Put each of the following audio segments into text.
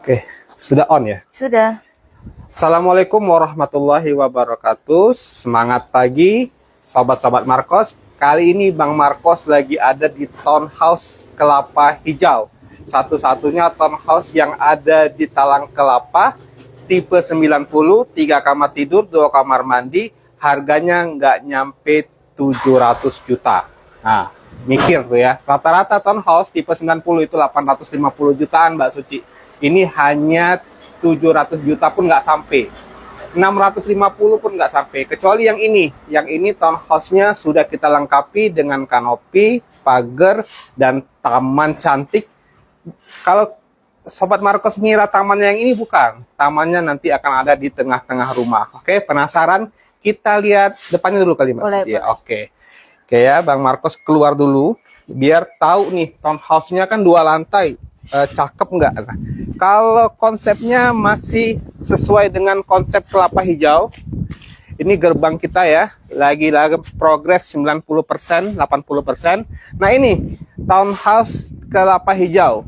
Oke, sudah on ya? Sudah. Assalamualaikum warahmatullahi wabarakatuh. Semangat pagi, sobat-sobat Markos. Kali ini Bang Markos lagi ada di Townhouse Kelapa Hijau. Satu-satunya townhouse yang ada di Talang Kelapa, tipe 90, 3 kamar tidur, 2 kamar mandi, harganya nggak nyampe 700 juta. Nah, mikir tuh ya, rata-rata townhouse tipe 90 itu 850 jutaan Mbak Suci. Ini hanya 700 juta pun nggak sampai, 650 pun nggak sampai, kecuali yang ini. Yang ini townhouse-nya sudah kita lengkapi dengan kanopi, pagar, dan taman cantik. Kalau Sobat Markos mengira tamannya yang ini, bukan. Tamannya nanti akan ada di tengah-tengah rumah. Oke, penasaran? Kita lihat depannya dulu kali Mas. Boleh, Ya, oke. Oke ya, Bang Markos keluar dulu biar tahu nih townhouse-nya kan 2 lantai. Cakep nggak? Nah, kalau konsepnya masih sesuai dengan konsep Kelapa Hijau, ini gerbang kita ya, lagi-lagi progres 90%, 80%. Nah ini townhouse Kelapa Hijau,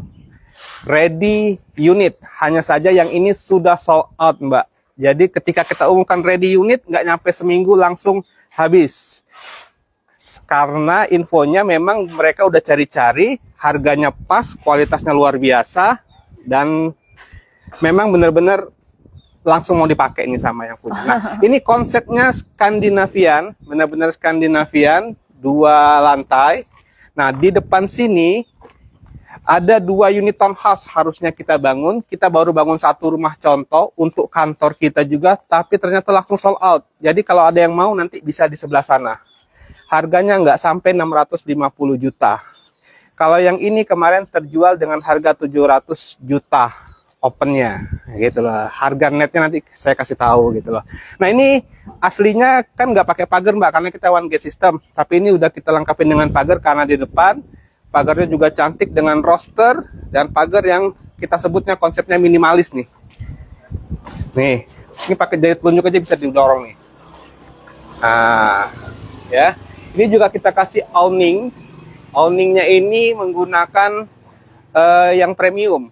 ready unit. Hanya saja yang ini sudah sold out Mbak. Jadi ketika kita umumkan ready unit, nggak nyampe seminggu langsung habis. Karena infonya memang mereka udah cari-cari, harganya pas, kualitasnya luar biasa, dan memang benar-benar langsung mau dipakai ini sama yang punya. Nah, ini konsepnya Skandinavian, benar-benar Skandinavian, 2 lantai. Nah, di depan sini ada 2 unit townhouse harusnya kita bangun. Kita baru bangun 1 rumah contoh untuk kantor kita juga, tapi ternyata langsung sold out. Jadi kalau ada yang mau nanti bisa di sebelah sana. Harganya nggak sampai 650 juta. Kalau yang ini kemarin terjual dengan harga 700 juta opennya, gitu loh. Harga netnya nanti saya kasih tahu gitu loh. Nah ini aslinya kan nggak pakai pagar Mbak, karena kita one gate system. Tapi ini udah kita lengkapin dengan pagar karena di depan pagarnya juga cantik dengan roster dan pagar yang kita sebutnya konsepnya minimalis nih. Nih, ini pakai jari telunjuk aja bisa didorong nih. Nah, ya. Ini juga kita kasih awning. Awningnya ini menggunakan yang premium.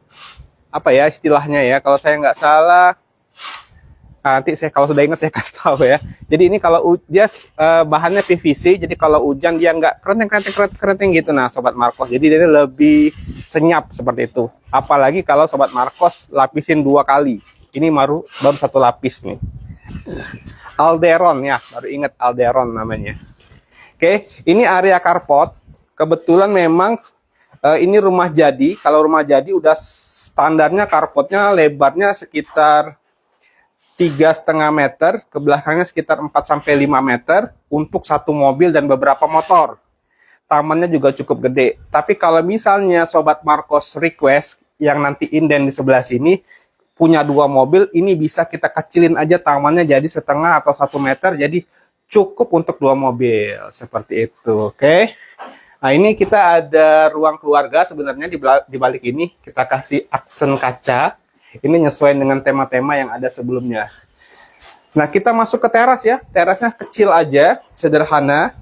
Apa ya istilahnya ya? Kalau saya nggak salah, nanti saya kalau sudah ingat saya kasih tahu ya. Jadi ini kalau dia bahannya PVC, jadi kalau hujan dia nggak krenting gitu. Nah, Sobat Markos, jadi dia lebih senyap seperti itu. Apalagi kalau Sobat Markos lapisin 2 kali. Ini baru 1 lapis nih. Alderon ya, baru ingat Alderon namanya. Oke, ini area carport. Kebetulan memang ini rumah jadi. Kalau rumah jadi udah standarnya carportnya lebarnya sekitar 3,5 meter, ke belakangnya sekitar 4-5 meter untuk 1 mobil dan beberapa motor. Tamannya juga cukup gede. Tapi kalau misalnya Sobat Markos request yang nanti inden di sebelah sini punya 2 mobil, ini bisa kita kecilin aja tamannya jadi 1,5 atau 1 meter, jadi cukup untuk 2 mobil seperti itu. Oke. Nah ini kita ada ruang keluarga. Sebenarnya di balik ini kita kasih aksen kaca. Ini nyesuaiin dengan tema-tema yang ada sebelumnya. Nah kita masuk ke teras ya. Terasnya kecil aja, sederhana.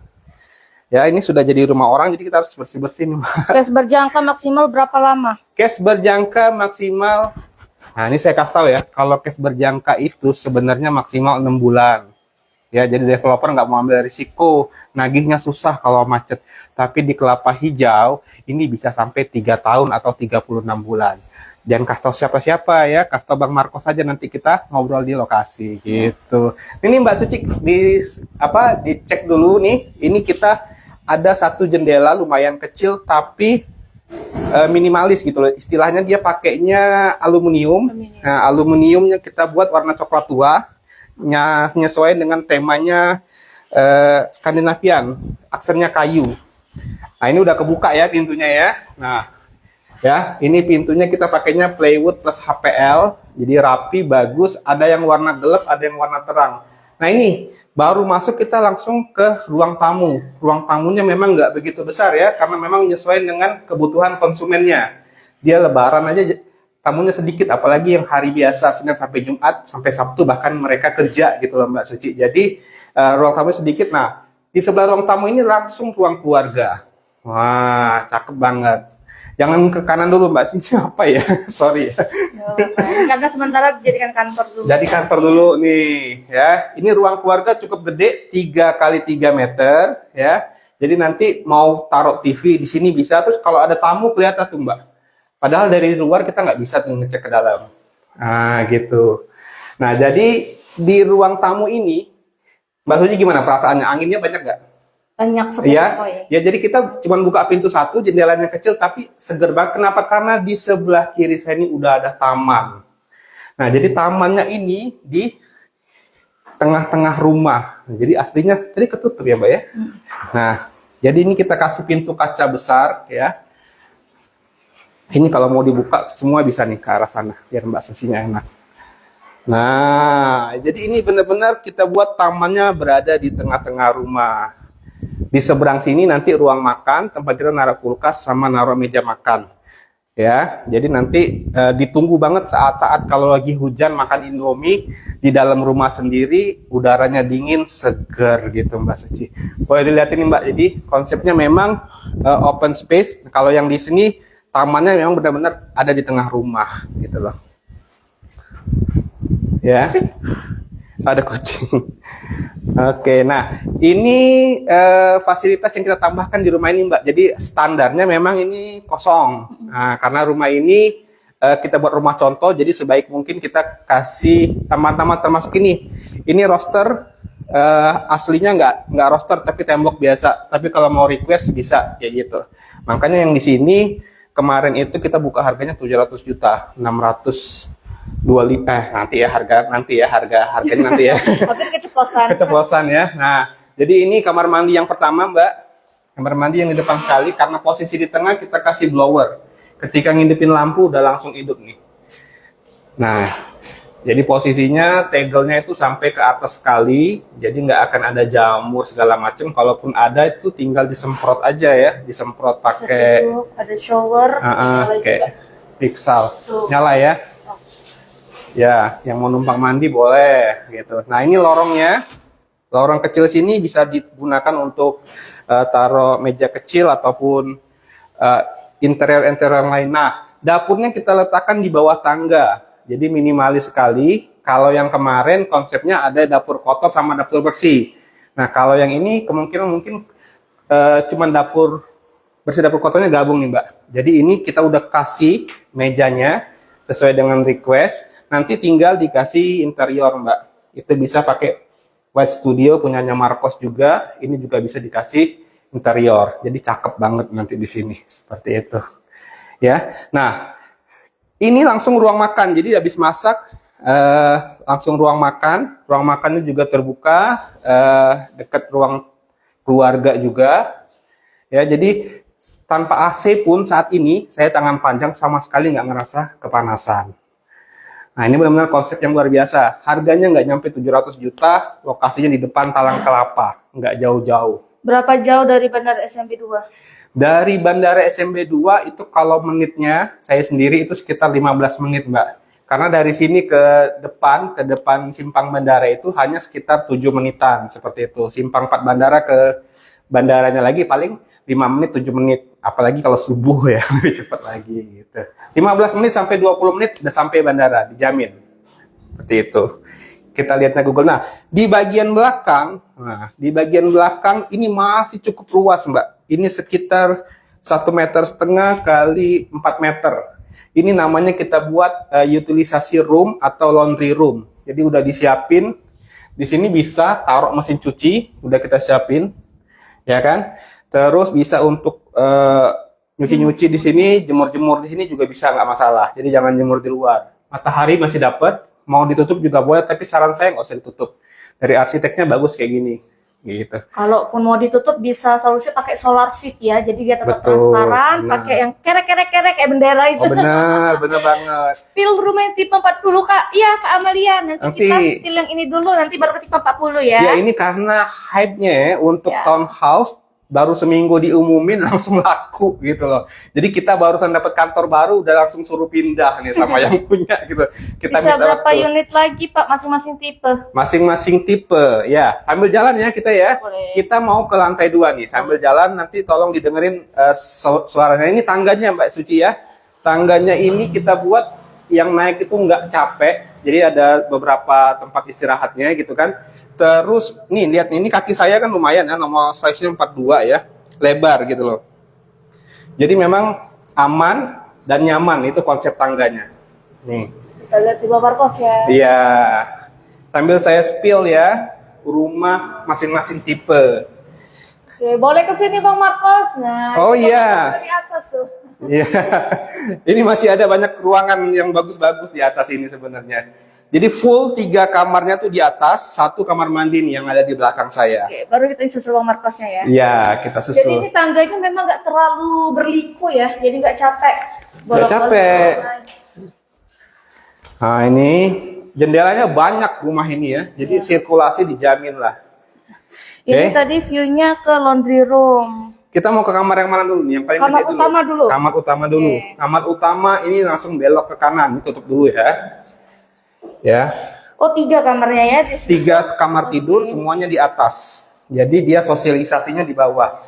Ya ini sudah jadi rumah orang, jadi kita harus bersih-bersih nih. Cash berjangka maksimal berapa lama? Cash berjangka maksimal. Nah ini saya kasih tahu ya. Kalau cash berjangka itu sebenarnya maksimal 6 bulan. Ya, jadi developer nggak mau ambil risiko, nagihnya susah kalau macet. Tapi di Kelapa Hijau, ini bisa sampai 3 tahun atau 36 bulan. Jangan kasih tahu siapa-siapa ya, kasih tahu Bang Markos saja, nanti kita ngobrol di lokasi gitu. Ini Mbak Suci, dicek dulu nih, ini kita ada 1 jendela lumayan kecil, tapi minimalis gitu loh. Istilahnya dia pakainya aluminium. Nah, aluminiumnya kita buat warna coklat tua. Nyesuaiin dengan temanya Skandinavian, aksennya kayu. Nah ini udah kebuka ya pintunya ya. Nah ya ini pintunya kita pakainya plywood plus HPL, jadi rapi bagus. Ada yang warna gelap, ada yang warna terang. Nah ini baru masuk kita langsung ke ruang tamu. Ruang tamunya memang nggak begitu besar ya, karena memang nyesuaiin dengan kebutuhan konsumennya. Dia lebaran aja tamunya sedikit, apalagi yang hari biasa Senin sampai Jumat sampai Sabtu bahkan mereka kerja gitu loh Mbak Suci. Jadi ruang tamunya sedikit. Nah di sebelah ruang tamu ini langsung ruang keluarga. Wah cakep banget. Jangan ke kanan dulu Mbak, sini apa ya? Sorry ya. Karena sementara dijadikan kantor dulu. Jadi kantor dulu nih ya. Ini ruang keluarga cukup gede, 3 kali 3 meter ya. Jadi nanti mau taruh TV di sini bisa. Terus kalau ada tamu kelihatan tuh Mbak. Padahal dari luar kita nggak bisa tuh ngecek ke dalam. Nah gitu. Nah jadi di ruang tamu ini, Mbak Suci gimana perasaannya? Anginnya banyak nggak? Banyak seperti Iya, ya. ya jadi kita cuma buka pintu satu, jendelanya kecil tapi seger banget. Kenapa? Karena di sebelah kiri saya ini udah ada taman. Nah, jadi tamannya ini di tengah-tengah rumah. Jadi aslinya tadi ketutup ya, Mbak ya. Nah, jadi ini kita kasih pintu kaca besar ya. Ini kalau mau dibuka semua bisa nih ke arah sana, biar Mbak Susinya enak. Nah, jadi ini benar-benar kita buat tamannya berada di tengah-tengah rumah. Di seberang sini nanti ruang makan, tempat kita naruh kulkas sama naruh meja makan. Ya, jadi nanti ditunggu banget saat-saat kalau lagi hujan makan Indomie di dalam rumah sendiri, udaranya dingin, seger gitu Mbak Suci. Boleh dilihatin nih Mbak, jadi konsepnya memang open space. Kalau yang di sini tamannya memang benar-benar ada di tengah rumah gitu loh. Ya. Ada kucing. Oke, nah ini fasilitas yang kita tambahkan di rumah ini Mbak. Jadi standarnya memang ini kosong. Nah, karena rumah ini kita buat rumah contoh, jadi sebaik mungkin kita kasih taman-taman termasuk ini. Ini roster aslinya nggak roster tapi tembok biasa. Tapi kalau mau request bisa kayak gitu. Makanya yang di sini kemarin itu kita buka harganya 700 juta, 625 harganya nanti ya. Hampir keceplosan. Keceplosan ya. Nah, jadi ini kamar mandi yang pertama, Mbak. Kamar mandi yang di depan sekali karena posisi di tengah kita kasih blower. Ketika ngidupin lampu udah langsung hidup nih. Nah, jadi posisinya tegelnya itu sampai ke atas sekali. Jadi nggak akan ada jamur segala macam. Kalaupun ada itu tinggal disemprot aja ya, disemprot pakai ada shower, kayak Pixal. Nyala ya. Ya, yang mau numpang mandi boleh gitu. Nah, ini lorongnya. Lorong kecil sini bisa digunakan untuk taruh meja kecil ataupun interior-interior lain. Nah, dapurnya kita letakkan di bawah tangga. Jadi minimalis sekali. Kalau yang kemarin konsepnya ada dapur kotor sama dapur bersih. Nah, kalau yang ini kemungkinan mungkin cuman dapur bersih dapur kotornya gabung nih, Mbak. Jadi ini kita udah kasih mejanya sesuai dengan request. Nanti tinggal dikasih interior, Mbak. Itu bisa pakai White Studio punyanya Marcos juga. Ini juga bisa dikasih interior. Jadi cakep banget nanti di sini seperti itu. Ya. Nah, ini langsung ruang makan. Jadi habis masak langsung ruang makan. Ruang makannya juga terbuka dekat ruang keluarga juga. Ya, jadi tanpa AC pun saat ini saya tangan panjang sama sekali nggak ngerasa kepanasan. Nah, ini benar-benar konsep yang luar biasa. Harganya nggak nyampe 700 juta, lokasinya di depan Talang Kelapa, nggak jauh-jauh. Berapa jauh dari Bandara SMB 2? Dari Bandara SMB 2 itu kalau menitnya, saya sendiri itu sekitar 15 menit, Mbak. Karena dari sini ke depan simpang bandara itu hanya sekitar 7 menitan, seperti itu. Simpang 4 bandara ke bandaranya lagi paling 5 menit, 7 menit. Apalagi kalau subuh ya, lebih cepat lagi gitu. 15 menit sampai 20 menit udah sampai bandara, dijamin. Seperti itu. Kita lihatnya Google. Nah, di bagian belakang ini masih cukup luas, Mbak. Ini sekitar 1,5 meter kali 4 meter. Ini namanya kita buat utilisasi room atau laundry room. Jadi udah disiapin. Di sini bisa taruh mesin cuci, udah kita siapin. Ya kan? Terus bisa untuk nyuci-nyuci di sini, jemur-jemur di sini juga bisa, nggak masalah. Jadi jangan jemur di luar. Matahari masih dapat, mau ditutup juga boleh, tapi saran saya nggak usah ditutup. Dari arsiteknya bagus kayak gini, gitu. Kalaupun mau ditutup bisa solusi pakai solar fit ya, jadi dia tetap transparan, pakai yang kerek kayak bendera itu. Oh benar banget. Spill rumah tipe 40 Kak, iya Kak Amalia. Nanti kita spill yang ini dulu, nanti baru ke tipe 40 ya. Ya ini karena hype-nya untuk townhouse baru seminggu diumumin langsung laku gitu loh. Jadi kita barusan dapat kantor baru udah langsung suruh pindah nih sama yang punya gitu. Kita Bisa minta berapa waktu. unit lagi Pak masing-masing tipe? Masing-masing tipe ya. Sambil jalan ya kita ya. Boleh. Kita mau ke lantai 2 nih. Sambil jalan nanti tolong didengerin suaranya. Ini tangganya Mbak Suci ya. Tangganya ini kita buat yang naik itu nggak capek. Jadi ada beberapa tempat istirahatnya gitu kan. Terus nih lihat nih, ini kaki saya kan lumayan ya, nomor size-nya 42 ya. Lebar gitu loh. Jadi memang aman dan nyaman itu konsep tangganya. Nih. Kita lihat di Bang Marcos ya. Iya. Sambil saya spill ya, rumah masing-masing tipe. Oke, boleh ke sini Bang Marcos. Nah, Oh, itu iya. dari atas tuh. Iya. Ini masih ada banyak ruangan yang bagus-bagus di atas ini sebenarnya. Jadi full 3 kamarnya tuh di atas, 1 kamar mandi nih yang ada di belakang saya. Oke, baru kita susul Bang Marcosnya ya. Iya, kita Jadi ini susul. tangganya memang nggak terlalu berliku ya, jadi nggak capek. Nggak capek. Nah ini jendelanya banyak rumah ini ya, jadi sirkulasi dijamin lah. Ini Oke. tadi view-nya ke laundry room. Kita mau ke kamar yang mana dulu nih? Yang paling Kamar gede utama dulu. Kamar utama dulu. Oke. Kamar utama ini langsung belok ke kanan, ini tutup dulu ya. Ya. Oh 3 kamarnya ya di sini. 3 kamar tidur semuanya di atas. Jadi dia sosialisasinya di bawah.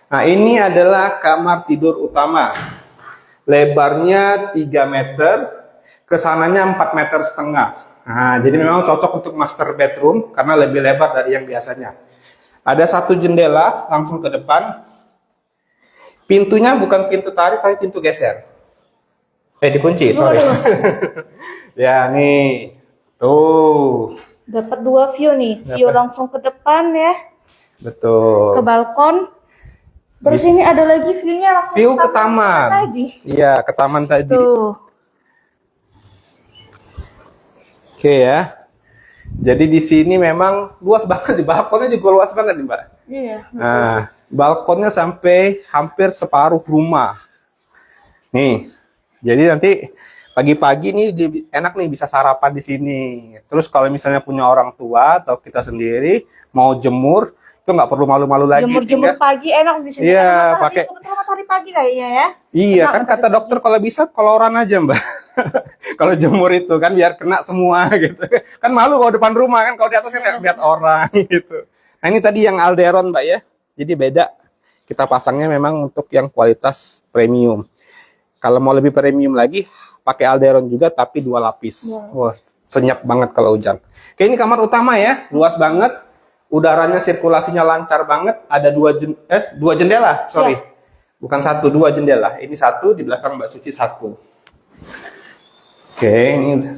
Nah, ini adalah kamar tidur utama. Lebarnya 3 meter, kesananya 4,5 meter. Nah, jadi memang cocok untuk master bedroom karena lebih lebar dari yang biasanya. Ada 1 jendela langsung ke depan. Pintunya bukan pintu tarik tapi pintu geser. Dikunci, sorry. Ya, nih. Tuh. Dapat 2 view nih, view langsung ke depan ya, Betul. ke balkon. Terus ini ada lagi view-nya langsung View ke taman. tadi. Iya, ke taman tadi. Tuh. Oke ya. Jadi di sini memang luas banget, di balkonnya juga luas banget nih, Mbak. Iya. Nah, balkonnya sampai hampir separuh rumah. Nih. Jadi nanti pagi-pagi nih enak nih bisa sarapan di sini. Terus kalau misalnya punya orang tua atau kita sendiri mau jemur, itu nggak perlu malu-malu lagi. Jemur-jemur tinggal- pagi enak di sini. Iya, Karena pakai- kebetulan matahari pagi kayaknya ya. Iya Enak kan kata matahari dokter kalau bisa koloran aja Mbak. Kalau jemur itu kan biar kena semua gitu. Kan malu kalau depan rumah kan, kalau di atas kan nggak lihat orang gitu. Nah ini tadi yang Alderon Mbak ya. Jadi beda. Kita pasangnya memang untuk yang kualitas premium. Kalau mau lebih premium lagi pakai Alderon juga tapi 2 lapis. Wah, senyap banget kalau hujan. Oke, ini kamar utama ya, luas banget. Udaranya sirkulasinya lancar banget. Ada 2 jendela, sorry. Bukan 1, 2 jendela. Ini 1, di belakang Mbak Suci 1. Oke, ini udah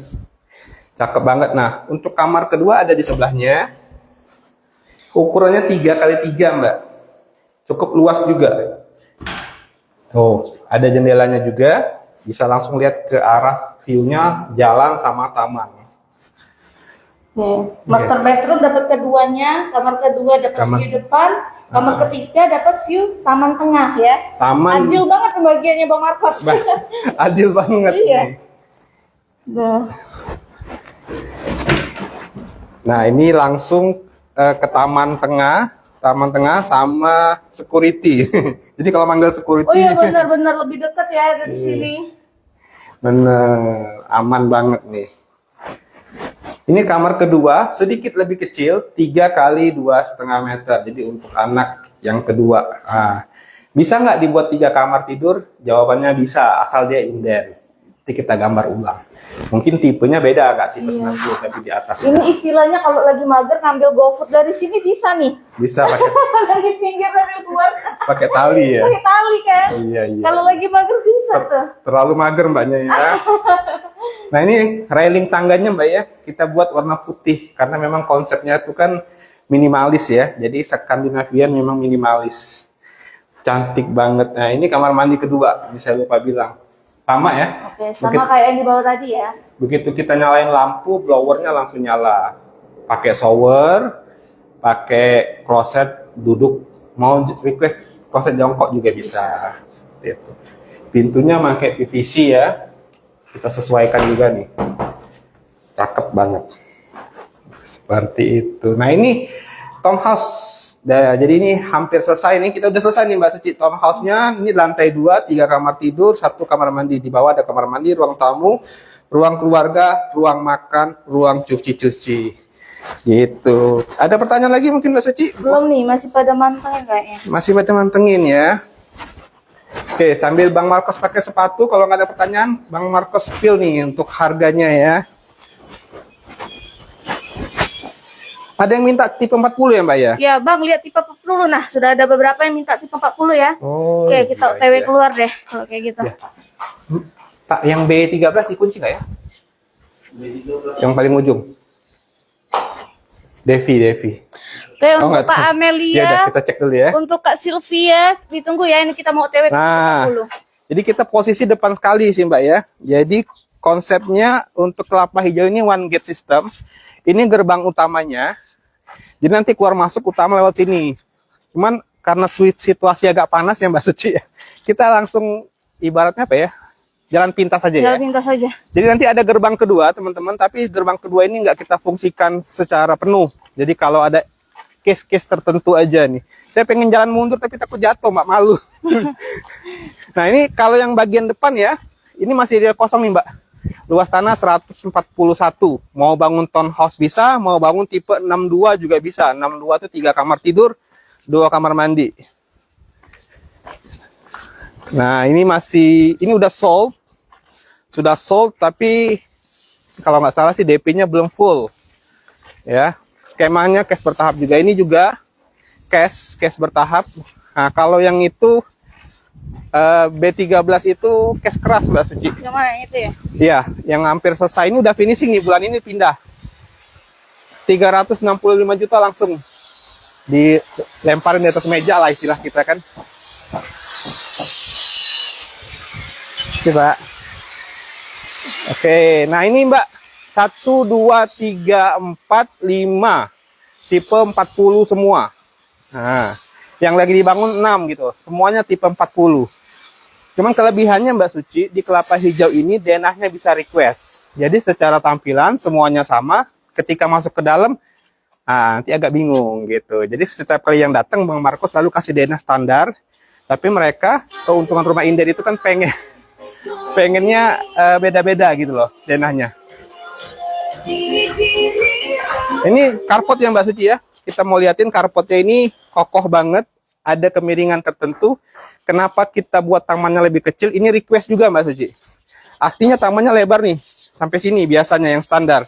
cakep banget. Nah, untuk kamar kedua ada di sebelahnya. Ukurannya 3x3 Mbak. Cukup luas juga. Tuh, ada jendelanya juga. Bisa langsung lihat ke arah view-nya jalan sama taman. Master bedroom dapat keduanya, kamar kedua dapat Kamar- view depan, kamar ketiga dapat view taman tengah ya. Taman Adil banget pembagiannya Bang Marcos. adil banget Iya. nih. Nah, Nah, ini langsung ke taman tengah sama security. Jadi kalau manggil security, oh iya benar-benar lebih dekat ya dari sini. bener, aman banget nih. Ini kamar kedua, sedikit lebih kecil, 3 kali 2,5 meter. Jadi untuk anak yang kedua. Nah, bisa nggak dibuat 3 kamar tidur? Jawabannya bisa, asal dia inden. Nanti kita gambar ulang. Mungkin tipenya beda, nggak tipe 90, tapi di atas. Ini istilahnya kalau lagi mager ngambil GoFood dari sini bisa nih. Bisa pakai Dari pinggir dari luar. pakai tali ya. Pakai tali kan. Iya, iya. Kalau lagi mager bisa tuh. Terlalu mager mbaknya ya. Nah ini railing tangganya mbak ya, kita buat warna putih karena memang konsepnya itu kan minimalis ya. Jadi Skandinavian memang minimalis, cantik banget. Nah ini kamar mandi kedua, ini saya lupa bilang, sama ya. Oke, sama kayak yang di bawah tadi ya. Begitu kita nyalain lampu, blowernya langsung nyala. Pakai shower, pakai kloset duduk, mau request kloset jongkok juga bisa. Seperti itu. Pintunya pakai PVC ya. Kita sesuaikan juga nih. Cakep banget. Seperti itu. Nah ini townhouse Jadi ini hampir selesai nih. Kita udah selesai nih Mbak Suci. Townhouse-nya ini lantai 2, 3 kamar tidur, 1 kamar mandi. Di bawah ada kamar mandi, ruang tamu, ruang keluarga, ruang makan, ruang cuci-cuci. Gitu. Ada pertanyaan lagi mungkin Mbak Suci? Belum nih, masih pada mantengin kayaknya. Masih mantengin ya. Oke, sambil Bang Marcos pakai sepatu, kalau nggak ada pertanyaan, Bang Marcos spill nih untuk harganya ya. Ada yang minta tipe 40 ya Mbak ya? Ya Bang, lihat tipe 40. Nah, sudah ada beberapa yang minta tipe 40 ya. Oh, Oke, kita iya, OTW iya. keluar deh kalau kayak gitu. Ya. Tak, yang B13 dikunci nggak ya? Yang paling ujung. Devi. Oke, Oh, untuk nggak Kak tahu. Amelia, Ya udah, kita cek dulu ya. untuk Kak Sylvia, ditunggu ya. Ini kita mau OTW ke Nah, 40. jadi kita posisi depan sekali sih Mbak ya. Jadi konsepnya untuk kelapa hijau ini one gate system. Ini gerbang utamanya. Jadi nanti keluar masuk utama lewat sini. Cuman karena situasi agak panas ya Mbak Suci ya. Kita langsung ibaratnya apa ya? Jalan pintas saja ya. Jalan pintas saja. Jadi nanti ada gerbang kedua teman-teman. Tapi gerbang kedua ini nggak kita fungsikan secara penuh. Jadi kalau ada case-case tertentu aja nih. Saya pengen jalan mundur tapi takut jatuh, Mbak, malu. Nah ini kalau yang bagian depan ya, ini masih dia kosong nih Mbak. Luas tanah 141. Mau bangun townhouse bisa, mau bangun tipe 62 juga bisa. 62 itu 3 kamar tidur, 2 kamar mandi. Nah ini udah sold. Sudah sold tapi kalau nggak salah sih DP-nya belum full. Ya, skemanya cash bertahap juga. Ini juga cash bertahap. Nah, kalau yang itu B13 itu cash keras Mbak Suci. Yang mana yang itu ya? Iya, yang hampir selesai ini udah finishing nih, bulan ini pindah. 365 juta langsung dilemparin di atas meja lah istilah kita kan. Coba. Oke, nah ini Mbak 1, 2, 3, 4, 5 tipe 40 semua. Nah, yang lagi dibangun 6 gitu, semuanya tipe 40. Cuman kelebihannya Mbak Suci, di kelapa hijau ini denahnya bisa request. Jadi secara tampilan semuanya sama, ketika masuk ke dalam, nanti agak bingung gitu. Jadi setiap kali yang datang Bang Marcos selalu kasih denah standar, tapi mereka keuntungan rumah Inden itu kan pengennya beda-beda gitu loh denahnya. Ini carport ya Mbak Suci ya. Kita mau liatin carportnya ini kokoh banget, ada kemiringan tertentu. Kenapa kita buat tamannya lebih kecil? Ini request juga Mbak Suci. Aslinya tamannya lebar nih, sampai sini biasanya yang standar.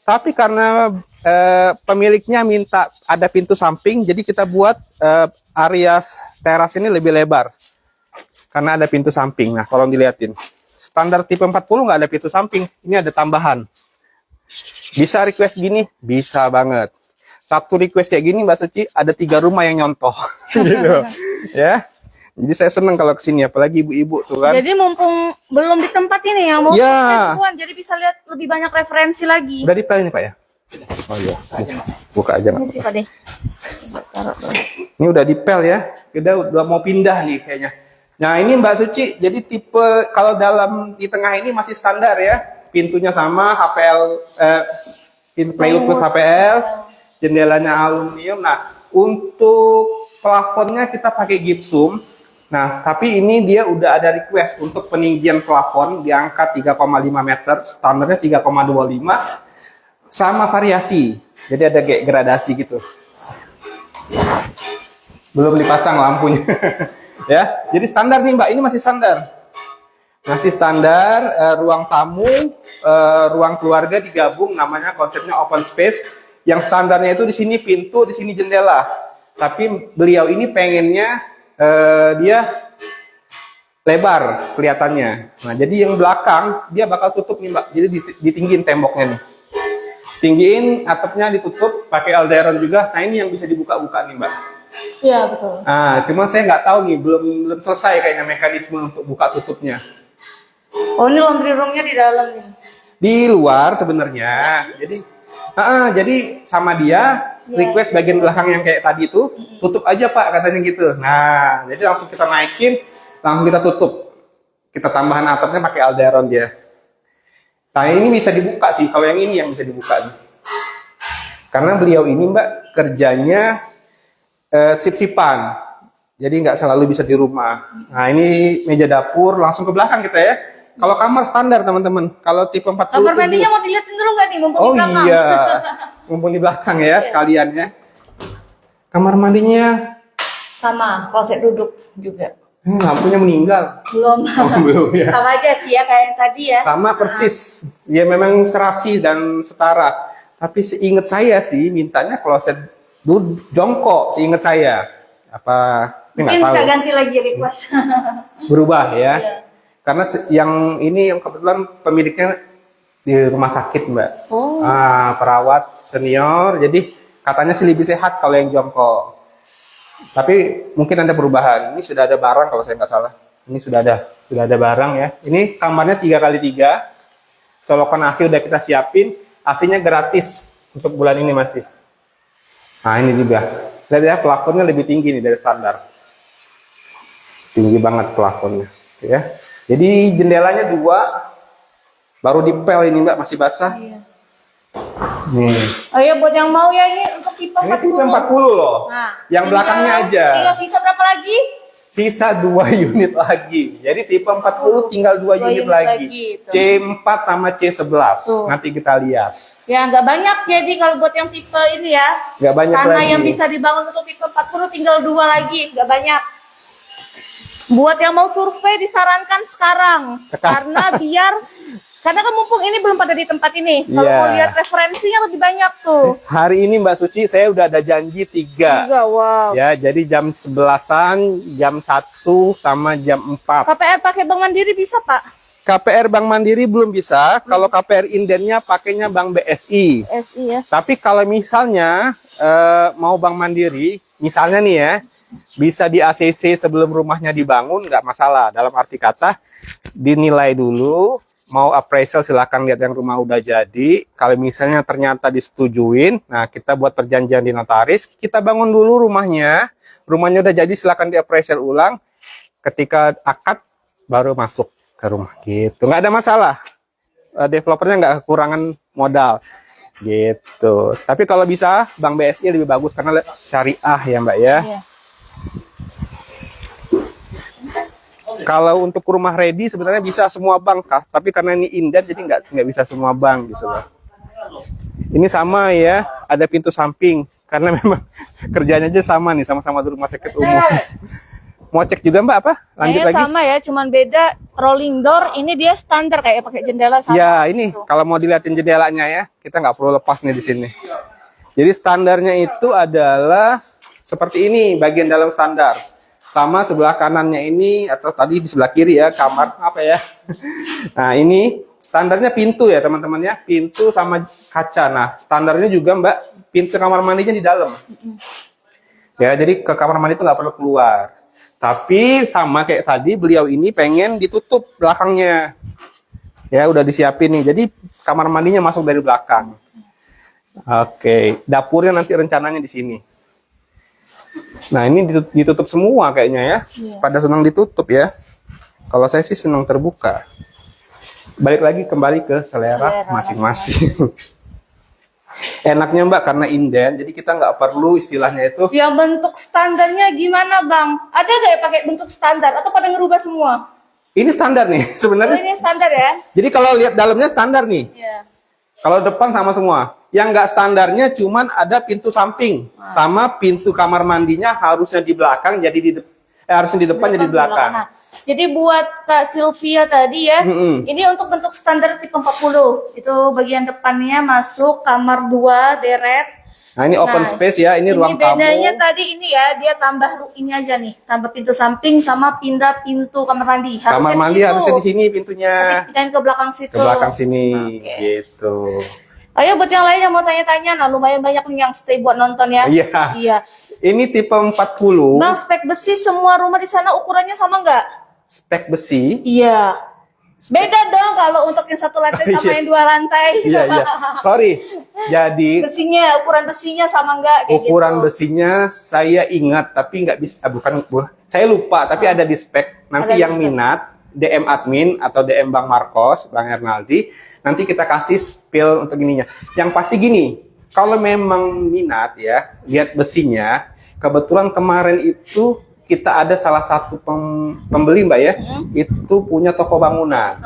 Tapi karena pemiliknya minta ada pintu samping, jadi kita buat area teras ini lebih lebar. Karena ada pintu samping. Nah, kalau dilihatin. Standar tipe 40 nggak ada pintu samping. Ini ada tambahan. Bisa request gini? Bisa banget. Satu request kayak gini Mbak Suci, ada 3 rumah yang nyontoh. Gitu. Ya. Jadi saya seneng kalau kesini, apalagi ibu-ibu tuh kan. Jadi mumpung belum di tempat ini ya, mau Ya. jadi bisa lihat lebih banyak referensi lagi. Udah dipel ini Pak ya? Oh iya. Buka aja Ini nggak? sih Pak deh. Taruh dulu. Ini udah dipel ya. Kita udah mau pindah nih kayaknya. Nah ini Mbak Suci, jadi tipe kalau di tengah ini masih standar ya. Pintunya sama, HPL, pintu plywood plus HPL, jendelanya aluminium. Nah untuk plafonnya kita pakai gypsum. Nah tapi ini dia udah ada request untuk peninggian plafon di angka 3,5 meter, standarnya 3,25 sama variasi. Jadi ada kayak gradasi gitu. Belum dipasang lampunya. Ya, jadi standar nih Mbak, ini masih standar. Masih standar, ruang tamu, ruang keluarga digabung, namanya konsepnya open space. Yang standarnya itu di sini pintu, di sini jendela. Tapi beliau ini pengennya dia lebar kelihatannya. Nah, jadi yang belakang dia bakal tutup nih Mbak. Jadi ditinggiin temboknya nih. Tinggiin atapnya ditutup pakai alderon juga. Nah, ini yang bisa dibuka-buka nih Mbak. Iya betul. Nah, cuma saya nggak tahu nih, belum selesai kayaknya mekanisme untuk buka tutupnya. Oh ini laundry roomnya di dalam nih. Di luar sebenarnya. Jadi sama dia request bagian belakang yang kayak tadi itu tutup aja Pak katanya gitu. Nah, jadi langsung kita naikin, langsung kita tutup. Kita tambahan atapnya pakai alderon dia. Nah ini bisa dibuka sih. Kalau yang ini yang bisa dibuka nih. Karena beliau ini Mbak kerjanya sip-sipan. Jadi nggak selalu bisa di rumah. Nah, ini meja dapur, langsung ke belakang kita ya. Kalau kamar standar teman-teman. Kalau tipe 40 Kamar mandinya mau dilihatin dulu nggak nih, mumpung Oh di belakang? iya, mumpung di belakang ya sekalian ya. Kamar mandinya Sama, kloset duduk juga. lampunya meninggal. Belum. Oh, belum ya. Sama aja sih ya kayak yang tadi ya. Sama persis. Ya memang serasi dan setara. Tapi seingat saya sih mintanya kloset jongkok, seingat saya. Apa ini nggak Mungkin tahu. kita ganti lagi request. Berubah ya. Iya. Karena yang ini yang kebetulan pemiliknya di rumah sakit, Mbak. Oh. Perawat senior. Jadi katanya sih lebih sehat kalau yang jongkok. Tapi mungkin ada perubahan. Ini sudah ada barang kalau saya nggak salah. Ini sudah ada barang ya. Ini kamarnya 3x3. Colokan AC udah kita siapin. AC-nya gratis untuk bulan ini masih. Nah ini juga. Lihat ya, plafonnya lebih tinggi nih dari standar. Tinggi banget plafonnya, ya. Jadi jendelanya 2. Baru dipel ini Mbak, masih basah. Iya. Nih. Oh ya, buat yang mau ya ini untuk tipe Ini 40. tipe 40 loh. Nah, yang belakangnya aja. Tinggal sisa berapa lagi? Sisa 2 unit lagi. Jadi tipe 40 tinggal 2 unit lagi. tuh. C4 sama C11. Tuh. Nanti kita lihat. Ya nggak banyak, jadi kalau buat yang tipe ini ya, Nggak banyak tanah lagi. yang bisa dibangun untuk tipe 40 tinggal 2 lagi, nggak banyak. Buat yang mau survei disarankan sekarang. Karena karena kan mumpung ini belum pada di tempat ini. Kalau Iya. mau lihat referensinya lebih banyak tuh. Hari ini Mbak Suci saya udah ada janji 3. Wow. Ya, jadi jam 11-an, jam 1 sama jam 4. KPR pakai Bank Mandiri bisa, Pak? KPR Bank Mandiri belum bisa. Kalau KPR Indennya pakainya Bank BSI. SI ya. Tapi kalau misalnya mau Bank Mandiri, misalnya nih ya, bisa di ACC sebelum rumahnya dibangun, nggak masalah. Dalam arti kata, dinilai dulu, mau appraisal silakan lihat yang rumah udah jadi. Kalau misalnya ternyata disetujuin, nah kita buat perjanjian di notaris, kita bangun dulu rumahnya udah jadi silakan di appraisal ulang. Ketika akad baru masuk ke rumah gitu, nggak ada masalah. Developernya nggak kekurangan modal gitu. Tapi kalau bisa Bank BSI lebih bagus karena syariah ya Mbak ya. Iya. Kalau untuk rumah ready sebenarnya bisa semua bank kah? Tapi karena ini inden jadi nggak bisa semua bank gitu loh. Ini sama ya, ada pintu samping karena memang kerjanya aja sama nih, sama-sama di rumah sakit umum. Mau cek juga Mbak apa? Lanjut Kayaknya lagi. sama ya, cuman beda rolling door. Ini dia standar kayak pakai jendela sama. Ya ini kalau mau dilihatin jendelanya ya, kita nggak perlu lepas nih di sini. Jadi standarnya itu adalah seperti ini bagian dalam standar. Sama sebelah kanannya ini atau tadi di sebelah kiri ya kamar apa ya. Nah ini standarnya pintu ya teman-teman ya, pintu sama kaca. Nah standarnya juga Mbak, pintu kamar mandinya di dalam. Ya jadi ke kamar mandi itu nggak perlu keluar. Tapi sama kayak tadi beliau ini pengen ditutup belakangnya. Ya udah disiapin nih. Jadi kamar mandinya masuk dari belakang. Oke, dapurnya nanti rencananya di sini. Nah ini ditutup semua kayaknya ya. Pada senang ditutup ya. Kalau saya sih senang terbuka. Balik lagi kembali ke selera masing-masing. Enaknya Mbak karena inden, jadi kita nggak perlu istilahnya itu. Yang bentuk standarnya gimana Bang? Ada nggak ya pakai bentuk standar atau pada ngerubah semua? Ini standar nih Oh, sebenarnya. ini standar ya? Jadi kalau lihat dalamnya standar nih. Iya. Kalau depan sama semua. Yang nggak standarnya cuman ada pintu samping sama pintu kamar mandinya harusnya di belakang jadi harusnya di depan jadi di belakang. Nah, jadi buat Kak Sylvia tadi ya, ini untuk bentuk standar tipe 40. Itu bagian depannya masuk kamar 2 deret. Nah, ini open space ya, ini ruang tamu. Bedanya tadi ini ya, dia tambah ini aja nih, tambah pintu samping sama pindah pintu kamar mandi. Kamar mandi harusnya di sini pintunya. Dan ke belakang situ. Ke belakang sini Oke. gitu. Ayo buat yang lain yang mau tanya-tanya, nah lumayan banyak nih yang stay buat nonton ya. Iya. Iya. Ini tipe 40. Bang, spek besi semua rumah di sana ukurannya sama nggak? Spek besi. Iya. Beda dong kalau untuk yang satu lantai sama Iya. yang 2 lantai. Iya, iya. Sorry. Jadi Besinya, ukuran besinya sama nggak? Kayak ukuran gitu. besinya saya ingat tapi nggak bisa saya lupa tapi ada di spek. Nanti Ada di yang spek. minat DM admin atau DM Bang Marcos, Bang Ernaldi, nanti kita kasih spill untuk ininya. Yang pasti gini, kalau memang minat ya, lihat besinya, Kebetulan kemarin itu kita ada salah satu pembeli Mbak ya, itu punya toko bangunan.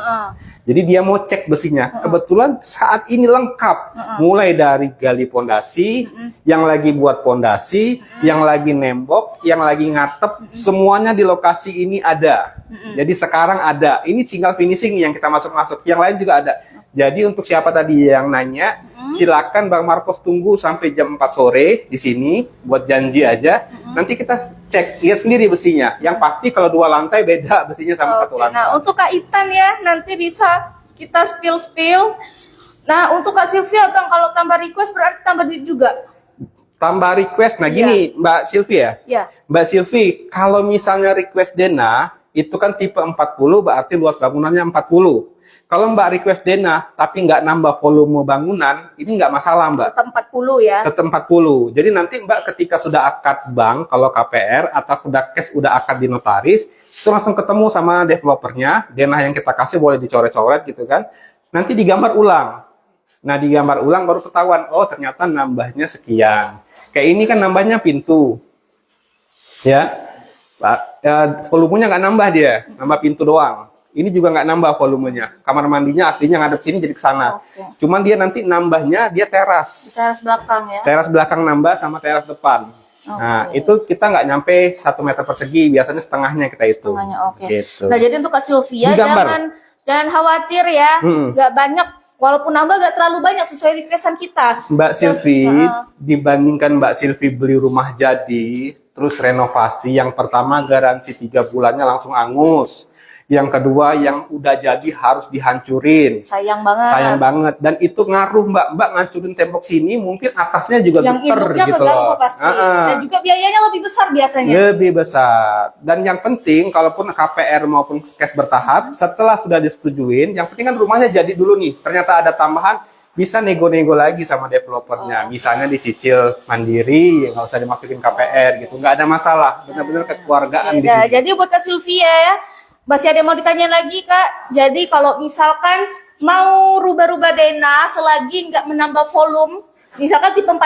Jadi dia mau cek besinya. Kebetulan saat ini lengkap, mulai dari gali pondasi, yang lagi buat pondasi, yang lagi nembok, yang lagi ngatep, semuanya di lokasi ini ada. Jadi sekarang ada. Ini tinggal finishing yang kita masuk-masuk. Yang lain juga ada. Jadi untuk siapa tadi yang nanya, silakan Bang Marcos tunggu sampai jam 4 sore di sini buat janji aja. Nanti kita cek, lihat sendiri besinya. Yang pasti kalau 2 lantai beda besinya sama 1 lantai. Nah, untuk Kak Itan ya, nanti bisa kita spill. Nah, untuk Kak Sylvia, Bang, kalau tambah request berarti tambah duit juga. Tambah request. Nah, gini Mbak Sylvia. Iya. Mbak Sylvie, kalau misalnya request Dena, itu kan tipe 40 berarti luas bangunannya 40. Kalau Mbak request Dena tapi nggak nambah volume bangunan, ini nggak masalah Mbak. Tetap 40 ya. Tetap 40. Jadi nanti Mbak ketika sudah akad bank, kalau KPR atau udah cash udah akad di notaris, itu langsung ketemu sama developernya, Dena yang kita kasih boleh dicoret-coret gitu kan. Nanti digambar ulang. Nah digambar ulang baru ketahuan, oh ternyata nambahnya sekian. Kayak ini kan nambahnya pintu. Ya, volumenya nggak nambah dia, nambah pintu doang. Ini juga nggak nambah volumenya. Kamar mandinya aslinya ngadep sini jadi ke sana. Cuman dia nanti nambahnya dia teras. Teras belakang ya. Teras belakang nambah sama teras depan. Nah, itu kita nggak nyampe 1 meter persegi, biasanya setengahnya kita itu. Setengahnya, oke. Gitu. Nah, jadi untuk Kak Sylvia Digambar. jangan khawatir ya. Nggak banyak, walaupun nambah nggak terlalu banyak sesuai requestan kita. Mbak Sylvie, dibandingkan Mbak Sylvie beli rumah jadi, terus renovasi, yang pertama garansi 3 bulannya langsung angus. Yang kedua yang udah jadi harus dihancurin. Sayang banget. Sayang banget. Dan itu ngaruh Mbak ngancurin tembok sini, mungkin atasnya juga Yang geter induknya gitu keganggu loh. pasti. Dan juga biayanya lebih besar biasanya. Lebih besar. Dan yang penting, kalaupun KPR maupun cash bertahap, setelah sudah disetujuin, yang penting kan rumahnya jadi dulu nih. Ternyata ada tambahan, bisa nego-nego lagi sama developernya. Misalnya dicicil mandiri, nggak usah dimasukin KPR gitu. Nggak ada masalah. Benar-benar kekeluargaan di sini. Jadi buat Kak Sylvia ya, masih ada yang mau ditanya lagi Kak? Jadi kalau misalkan mau rubah-rubah Dena selagi nggak menambah volume, misalkan tipe 40,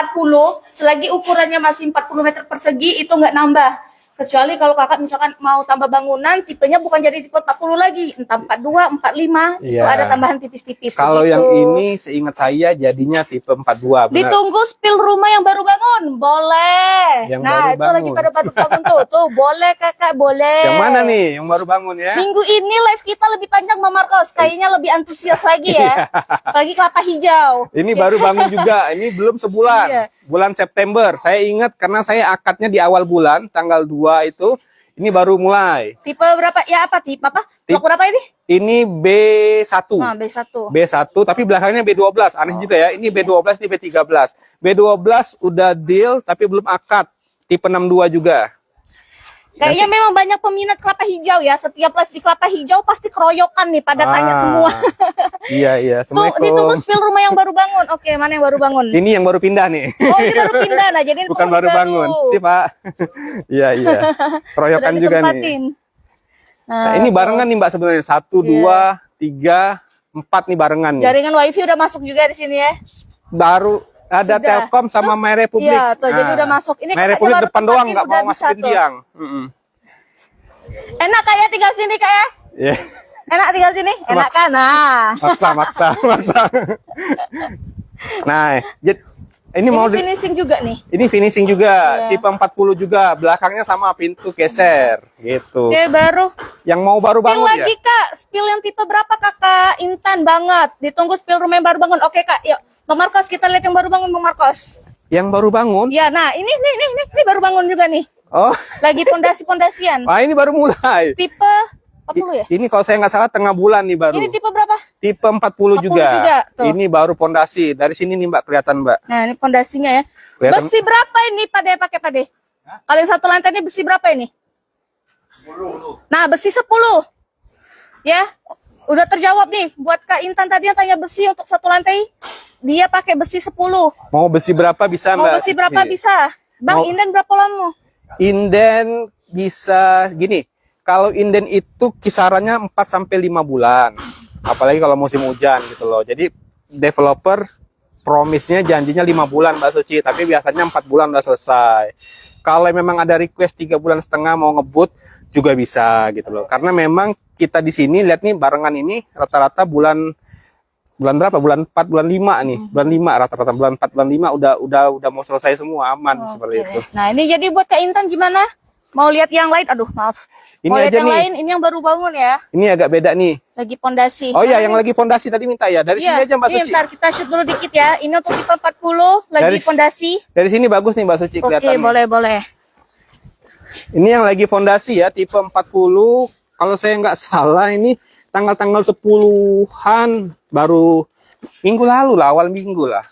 selagi ukurannya masih 40 meter persegi itu nggak nambah. Kecuali kalau kakak misalkan mau tambah bangunan, tipenya bukan jadi tipe 40 lagi, entah 42, 45, itu ada tambahan tipis-tipis. Kalau yang ini seingat saya jadinya tipe 42. Benar. Ditunggu spill rumah yang baru bangun, boleh. Yang nah baru itu bangun. lagi pada baru bangun tuh boleh kakak, boleh. Yang mana nih yang baru bangun ya? Minggu ini live kita lebih panjang Mama Marcos, kayaknya lebih antusias lagi ya. Lagi kelapa hijau. Ini baru bangun juga, ini belum sebulan. Iya. Bulan September, saya ingat karena saya akadnya di awal bulan, tanggal 2 itu, ini baru mulai. Tipe berapa? Ya apa? Tipe apa? Blok berapa ini? Ini B1. Nah, B1. B1, tapi belakangnya B12. Aneh juga ya, ini B12, ini B13. B12 udah deal, tapi belum akad. Tipe 62 juga. Kayaknya memang banyak peminat kelapa hijau ya. Setiap live di kelapa hijau pasti keroyokan nih pada tanya semua. Iya. Tuh, ditunggu spill rumah yang baru bangun. Oke, mana yang baru bangun? Ini yang baru pindah nih. Oh, ini baru pindah. Nah, jadi bukan baru bangun. Sih, Pak. Iya. Keroyokan juga nih. Nah, ini barengan nih, Mbak, sebenarnya. 1, 2, 3, 4 nih barengan nih. Jaringan wifi udah masuk juga di sini ya. Baru ada Sudah. Telkom sama My Republic. Iya, tuh, jadi udah masuk. Ini My Republic depan doang, nggak mau masukin tiang. Enak kayak tinggal sini kayak? Iya. Enak tinggal sini? Enak kan? Nah. Maksa. Nah, ini mau finishing juga nih. Ini finishing juga, tipe 40 juga, belakangnya sama pintu geser gitu. Oke, baru. Yang mau baru bangun spill lagi, Kak. Spill yang tipe berapa, Kakak? Intan banget. Ditunggu spill rumah yang baru bangun. Oke, Kak. Yuk, Bang Marcos, kita lihat yang baru bangun, Bang Marcos. Yang baru bangun? Ya, nah, ini baru bangun juga nih. Oh. Lagi pondasi-pondasian. Wah, ini baru mulai. Tipe 40 ya? Ini kalau saya nggak salah tengah bulan nih baru. Ini tipe berapa? Tipe 40 juga. Tuh. Ini baru pondasi. Dari sini nih Mbak, kelihatan Mbak. Nah, ini pondasinya ya. Kelihatan. Besi berapa ini pakai Pade? Kalau yang satu lantai ini besi berapa ini? 10. Nah, besi 10. Ya. Udah terjawab nih. Buat Kak Intan tadi yang tanya besi untuk satu lantai, dia pakai besi 10. Mau besi berapa bisa Mbak? Mau besi berapa bisa? Bang, inden berapa lama? Inden bisa gini. Kalau inden itu kisarannya 4 sampai 5 bulan. Apalagi kalau musim hujan gitu loh. Jadi developer promise-nya janjinya 5 bulan Mbak Suci, tapi biasanya 4 bulan udah selesai. Kalau memang ada request 3,5 bulan mau ngebut juga bisa gitu loh. Karena memang kita di sini lihat nih barengan ini rata-rata bulan berapa? Bulan 4, bulan 5 nih. Bulan 5 rata-rata bulan 4, bulan 5 udah mau selesai semua, aman seperti itu. Nah, ini jadi buat Kak Intan gimana? Mau lihat yang lain? Aduh, maaf. Ini Mau lihat aja yang nih. lain, ini yang baru bangun ya. Ini agak beda nih. Lagi pondasi. Oh iya, yang lagi fondasi tadi minta ya. Dari sini aja Mbak ini Suci. bentar kita shoot dulu dikit ya. Ini untuk tipe 40 lagi Dari- pondasi. Dari sini bagus nih Mbak Suci Oke, kelihatannya. boleh. Ini yang lagi fondasi ya, tipe 40. Kalau saya nggak salah ini tanggal 10-an baru minggu lalu lah, awal minggu lah.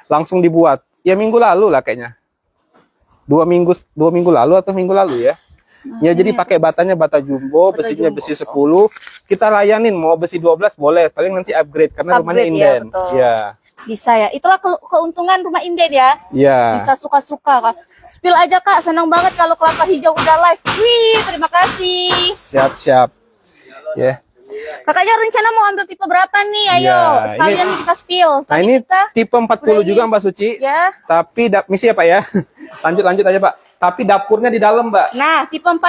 Langsung dibuat. Ya minggu lalu lah kayaknya. 2 minggu lalu atau minggu lalu ya. Ya jadi pakai batanya bata jumbo, besinya besi 10. Kita layanin mau besi 12 boleh, paling nanti upgrade karena rumahnya Upgrade, ya, inden. betul. Ya. Bisa ya. Itulah keuntungan rumah inden ya. Ya. Bisa suka-suka Kak. Spill aja Kak, senang banget kalau kelapa hijau udah live. Wih, terima kasih. Siap-siap. Ya. Kakaknya rencana mau ambil tipe berapa nih? Ayo, Ya, sekalian kita spill. Nah Tadi ini kita tipe 40 udah juga ini. Mbak Suci. ya. Tapi misi ya Pak ya. Lanjut aja Pak. Tapi dapurnya di dalam Mbak. Nah, tipe 40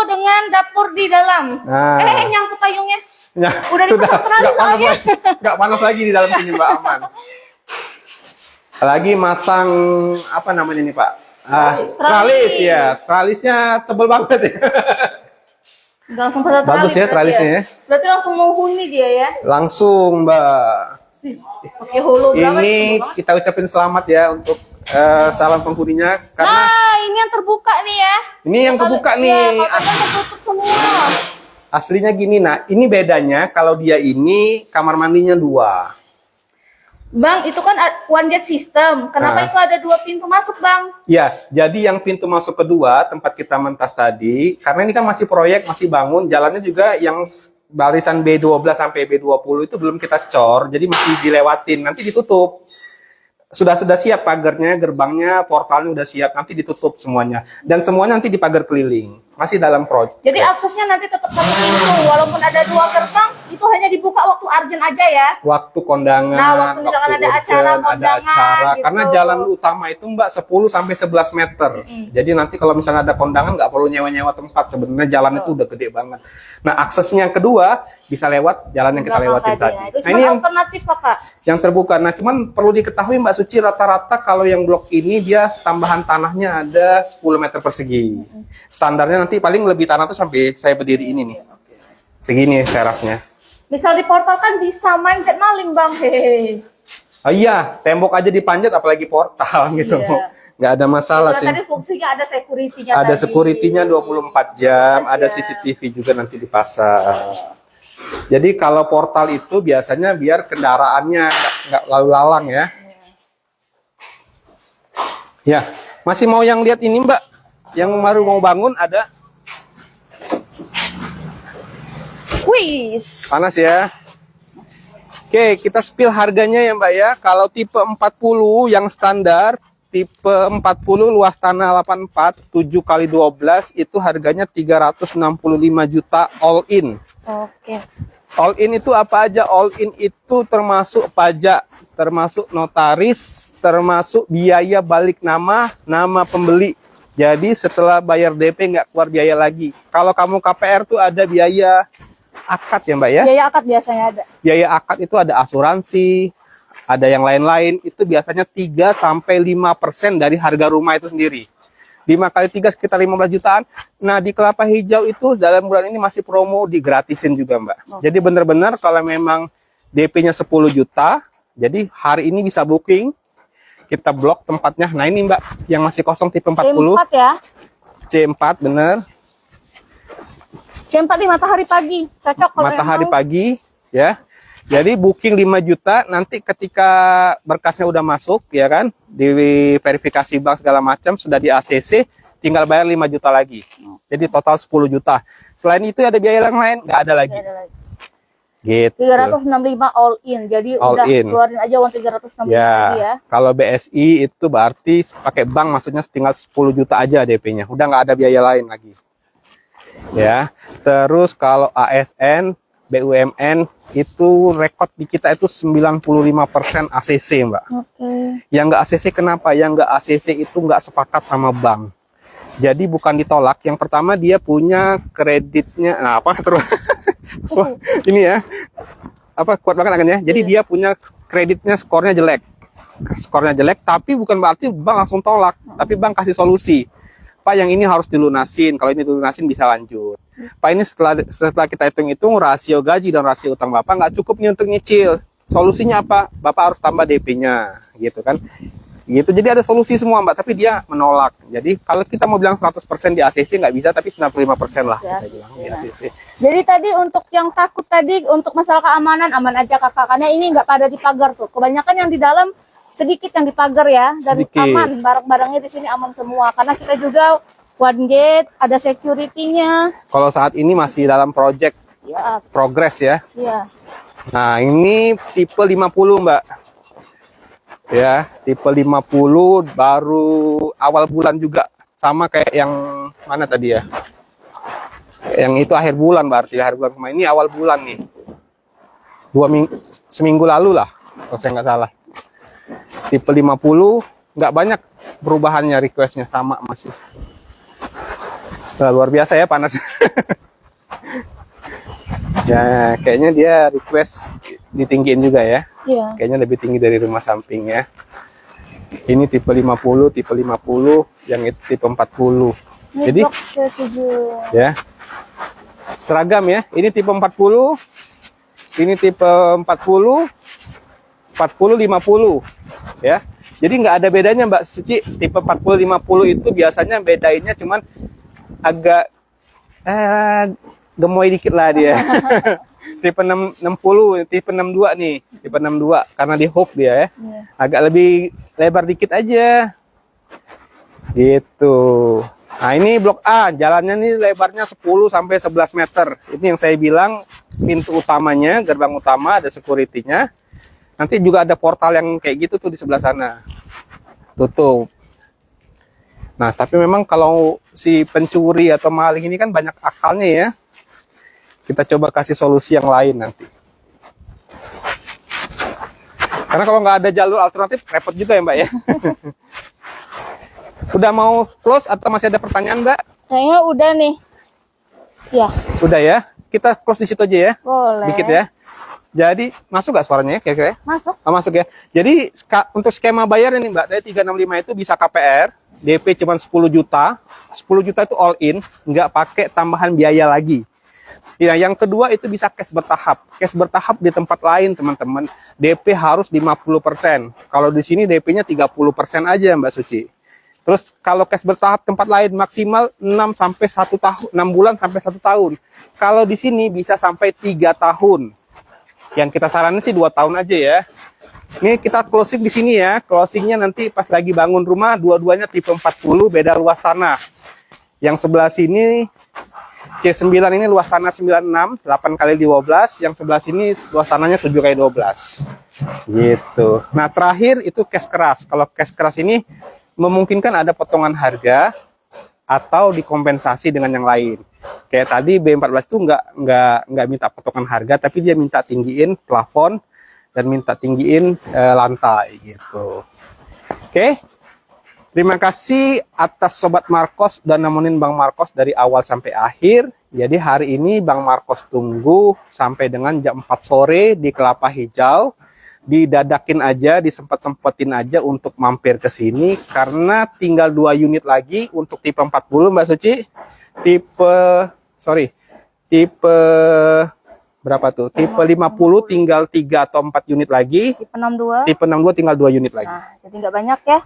dengan dapur di dalam. Nah. Nyangkut payungnya. Ya, Udah dipasang teralis nggak panas soalnya. lagi, nggak panas lagi di dalam sini Mbak, aman. Lagi masang apa namanya nih Pak? Tralis ya, tralisnya tebel banget ya. Nggak langsung pada Bagus ya berarti tralisnya ya. Berarti langsung mau huni dia ya. Langsung Mbak. Oke, hulu berapa Ini nih? kita ucapin selamat ya untuk salam penghuninya karena Nah, ini yang terbuka nih ya. ini yang terbuka nih. Iya, kalau kan tertutup semua. Aslinya gini, nah ini bedanya kalau dia ini kamar mandinya 2. Bang, itu kan one gate system. Kenapa Nah. itu ada 2 pintu masuk, Bang? Ya, jadi yang pintu masuk kedua tempat kita mentas tadi, karena ini kan masih proyek, masih bangun, jalannya juga yang barisan B12 sampai B20 itu belum kita cor, jadi masih dilewatin, nanti ditutup. Sudah siap pagarnya, gerbangnya, portalnya udah siap, nanti ditutup semuanya. Dan semuanya nanti dipagar keliling. Masih dalam proyek. Jadi aksesnya nanti tetap 1 pintu. Walaupun ada 2 gerbang, itu hanya dibuka waktu urgent aja ya. Waktu kondangan, Nah, waktu misalkan ada acara kondangan, gitu. Karena jalan utama itu Mbak 10 sampai 11 meter. Jadi nanti kalau misalnya ada kondangan nggak perlu nyewa-nyewa tempat. Sebenarnya jalan itu udah gede banget. Nah, aksesnya yang kedua bisa lewat jalan yang kita Belakang lewatin tadi. Nah, itu Nah, cuma ini yang alternatif, Kakak. yang terbuka. Nah, cuman perlu diketahui Mbak Suci, rata-rata kalau yang blok ini dia tambahan tanahnya ada 10 meter persegi. Standarnya nanti paling lebih tanah tuh sampai saya berdiri ini nih. Segini terasnya. Misal di portal kan bisa manjat maling, Bang. Hehehe. Oh iya, tembok aja dipanjat apalagi portal gitu. Iya. Nggak ada masalah Kalau sih. tadi fungsinya ada security-nya Ada tadi. security-nya 24 jam, ada Iya. CCTV juga nanti dipasang. Jadi kalau portal itu biasanya biar kendaraannya nggak lalu lalang ya. Ya, masih mau yang lihat ini Mbak? Yang baru mau bangun ada? Wis. Panas ya. Oke, kita spill harganya ya Mbak ya. Kalau tipe 40 yang standar, tipe 40 luas tanah 84, 7 kali 12 itu harganya 365 juta all in. Oke. All in itu apa aja? All in itu termasuk pajak, termasuk notaris, termasuk biaya balik nama pembeli. Jadi setelah bayar DP nggak keluar biaya lagi. Kalau kamu KPR tuh ada biaya akad ya Mbak ya? Biaya akad biasanya ada. Biaya akad itu ada asuransi, ada yang lain-lain. Itu biasanya 3-5% dari harga rumah itu sendiri. 5 kali 3 sekitar 15 jutaan. Nah, di Kelapa Hijau itu dalam bulan ini masih promo digratisin juga, Mbak. Jadi benar-benar kalau memang DP-nya 10 juta, jadi hari ini bisa booking, kita blok tempatnya. Nah, ini Mbak, yang masih kosong tipe 40. C4 ya. C4, bener. C4 di matahari pagi. Cocok kalau Matahari yang mau. pagi, ya. Jadi booking 5 juta, nanti ketika berkasnya udah masuk, ya kan, di verifikasi bank segala macam, sudah di ACC, tinggal bayar 5 juta lagi. Jadi total 10 juta. Selain itu ada biaya yang lain, nggak ada lagi. Nggak ada lagi. Gitu. 365 all in. Jadi All udah in. keluarin aja uang 365 tadi Ya, ya. kalau BSI itu berarti pakai bank, maksudnya tinggal 10 juta aja DP-nya. Udah nggak ada biaya lain lagi. Ya, terus kalau ASN, BUMN itu rekod di kita itu 95% ACC, Mbak. Oke. Yang nggak ACC kenapa? Yang nggak ACC itu nggak sepakat sama bank. Jadi bukan ditolak. Yang pertama dia punya kreditnya. Nah, apa terus? Ini ya. Apa kuat banget kan ya. Jadi dia punya kreditnya, skornya jelek. Skornya jelek, tapi bukan berarti bank langsung tolak. Tapi bank kasih solusi. Pak, yang ini harus dilunasin. Kalau ini dilunasin bisa lanjut. Pak, ini setelah kita hitung-hitung rasio gaji dan rasio utang Bapak nggak cukup nih untuk nyicil. Solusinya apa? Bapak harus tambah DP-nya, gitu kan? Gitu. Jadi ada solusi semua, Mbak, tapi dia menolak. Jadi kalau kita mau bilang 100% di ACC nggak bisa, tapi 95% lah. Ya, Kita bilang di ya. ACC. Jadi tadi untuk yang takut tadi untuk masalah keamanan aman aja kakak, karena ini nggak pada dipagar tuh. Kebanyakan yang di dalam sedikit yang dipagar ya, dan Sedikit. aman, barang-barangnya di sini aman semua. Karena kita juga one gate, ada security-nya. Kalau saat ini masih dalam project Ya, progress ya. ya. Nah, ini tipe 50, Mbak. Ya, tipe 50 baru awal bulan juga. Sama kayak yang mana tadi ya? Yang itu akhir bulan berarti, akhir bulan kemarin. Ini awal bulan nih. Seminggu lalu lah, kalau saya nggak salah. Tipe 50, nggak banyak perubahannya, requestnya sama masih. Nah, luar biasa ya panas. Ya, kayaknya dia request ditinggiin juga ya. Iya. Kayaknya lebih tinggi dari rumah samping ya. Ini tipe 50, tipe 50, yang itu tipe 40. Ini Jadi blok 7. ya, seragam ya. Ini tipe 40, ini tipe 40, 40, 50 ya. Jadi nggak ada bedanya Mbak Suci. Tipe 40, 50 itu biasanya bedainnya cuman agak gemoy dikit lah dia. Tipe 60, tipe 62 nih, tipe 62 karena di hook dia ya. Iya. Agak lebih lebar dikit aja. Gitu. Nah, ini blok A, jalannya nih lebarnya 10 sampai 11 meter. Ini yang saya bilang pintu utamanya, gerbang utama ada security-nya. Nanti juga ada portal yang kayak gitu tuh di sebelah sana. Tutup. Nah, tapi memang kalau si pencuri atau maling ini kan banyak akalnya ya. Kita coba kasih solusi yang lain nanti. Karena kalau nggak ada jalur alternatif, repot juga ya Mbak ya. Udah mau close atau masih ada pertanyaan Mbak? Kayaknya udah nih. Ya, Udah ya. Kita close di situ aja ya. boleh. Dikit ya. Jadi, masuk nggak suaranya ya kira-kira? Masuk. Oh, masuk ya. Jadi, untuk skema bayar ini Mbak, dari 365 itu bisa KPR, DP cuma 10 juta. 10 juta itu all in, nggak pakai tambahan biaya lagi. Ya, yang kedua itu bisa cash bertahap. Cash bertahap di tempat lain, teman-teman. DP harus 50%. Kalau di sini DP-nya 30% aja, Mbak Suci. Terus kalau cash bertahap tempat lain maksimal 6 sampai 1 tahun, 6 bulan sampai 1 tahun. Kalau di sini bisa sampai 3 tahun. Yang kita saranin sih 2 tahun aja ya. Ini kita closing di sini ya. Closingnya nanti pas lagi bangun rumah, dua-duanya tipe 40, beda luas tanah. Yang sebelah sini C9 ini luas tanah 96, 8 kali 12. Yang sebelah sini luas tanahnya 7 kali 12. Gitu. Nah, terakhir itu cash keras. Kalau cash keras ini memungkinkan ada potongan harga atau dikompensasi dengan yang lain. Kayak tadi B14 itu nggak minta potongan harga, tapi dia minta tinggiin plafon dan minta tinggiin lantai gitu. Oke. Terima kasih atas Sobat Markos dan nemenin Bang Markos dari awal sampai akhir. Jadi hari ini Bang Markos tunggu sampai dengan jam 4 sore di Kelapa Hijau. Didadakin aja, disempet-sempetin aja untuk mampir ke sini. Karena tinggal 2 unit lagi untuk tipe 40 Mbak Suci. Tipe berapa tuh? Tipe 50 tinggal 3 atau 4 unit lagi. Tipe 62. Tipe 62 tinggal 2 unit lagi. Nah, jadi nggak banyak ya.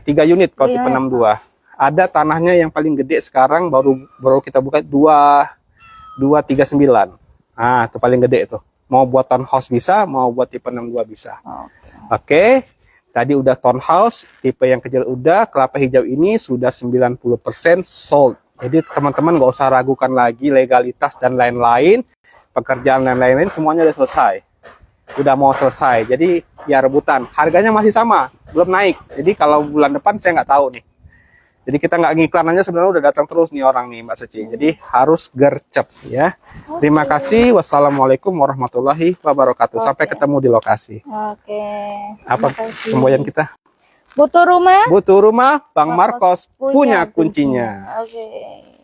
3 unit kalau Iya. tipe 62. Ada tanahnya yang paling gede sekarang baru kita buka 239. Ah, itu paling gede tuh. Mau buat townhouse bisa, mau buat tipe 62 bisa. Oke. Tadi udah townhouse, tipe yang kecil udah, Kelapa Hijau ini sudah 90% sold. Jadi teman-teman nggak usah ragukan lagi legalitas dan lain-lain. Pekerjaan dan lain-lain semuanya udah selesai. Udah mau selesai. Jadi ya rebutan. Harganya masih sama, belum naik. Jadi kalau bulan depan saya nggak tahu nih. Jadi kita nggak ngiklan aja sebenarnya udah datang terus nih orang nih Mbak Suci. Jadi harus gercep ya. Terima kasih. Wassalamualaikum warahmatullahi wabarakatuh. Sampai ketemu di lokasi. Oke. Apa Terima kasih. semboyan kita? Butuh rumah? Butuh rumah, Bang Marcos punya kuncinya. Oke.